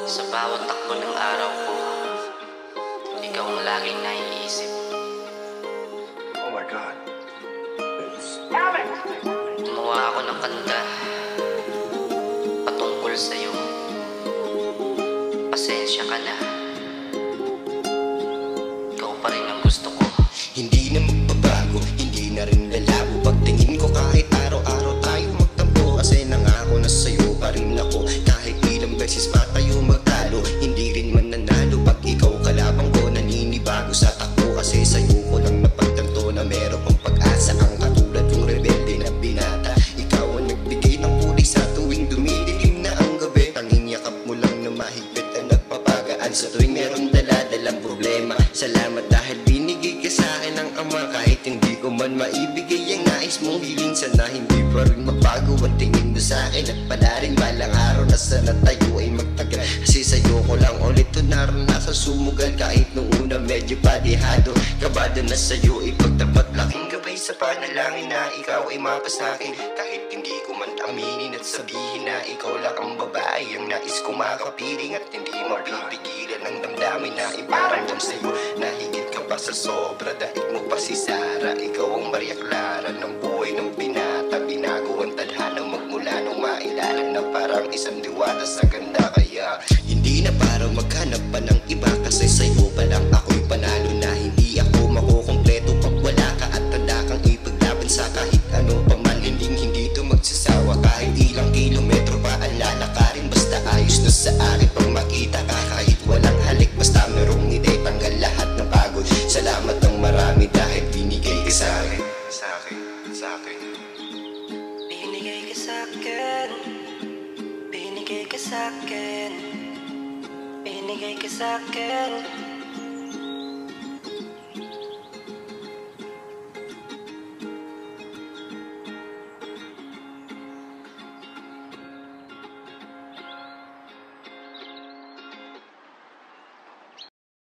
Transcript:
Sa bawat takbo ng araw ko, ikaw ang laging naiisip. Oh my God. Gumawa ako ng kanta patungkol sa'yo. Pasensya ka na, ikaw pa rin ang gusto ko. Hindi na magbabago, hindi na rin lalabo. Pagtingin ko kahit araw-araw tayo magtampo, kasi nangako na sa'yo pa rin ako. Kahit ilang beses pa tayo magtalo, hindi rin mananalo pag ikaw kalabang ko. Naninibago sa takbo, kasi sa'yo ko lang napagtanto na meron pang pag-asa. Ang katulad yung rebelde na binata, ikaw ang nagbigay ng kulay sa tuwing dumidilim na ang gabi. Tanging yakap mo lang na mahigpit ang nagpapagaan sa tuwing merong dala-dalang problema. Salamat dahil binigay ka sa akin ng Ama, kahit hindi ko man maibigay ang nais mong hiling. Sana hindi pa rin magbago ang tingin mo sa akin, at pala rin balang araw na sana tayo ay magtagal. Kasi sa'yo ko lang ulit ito naranasan sumugal. Kahit nung una medyo padihado, kabado na sa'yo ipagtapat. Laking gabay sa panalangin na ikaw ay mapasakin. Kahit hindi ko man aminin at sabihin na ikaw lang ang babae ang nais ko makapiling, at hindi mapipigilan ang damdamin na iparamdam sa'yo na higit ka pa sa sobra. Dahil mo pa si Sarah, ikaw ang Maria Clara ng buhay ng binata. Binago ang tadhana magmula nung mailala na parang isang diwata sa ganda. Kaya hindi na parang maghanap pa ng iba, kasi sa'yo pa lang ako'y panalo na. Hindi ako makukumpleto pag wala ka, at tanda kang ipaglaban sa kahit ano pa man. Hindi to magsasawa kahit ilang kilometro pa ang lalakarin. Basta ayos na sa akin pag makita ka, kahit walang halik. Basta merong ngiti, tanggal lahat ng pagod. Salamat ng marami dahil binigay ka sa akin. Binigay ka sa'kin, binigay ka sa'kin, binigay ka sa'kin.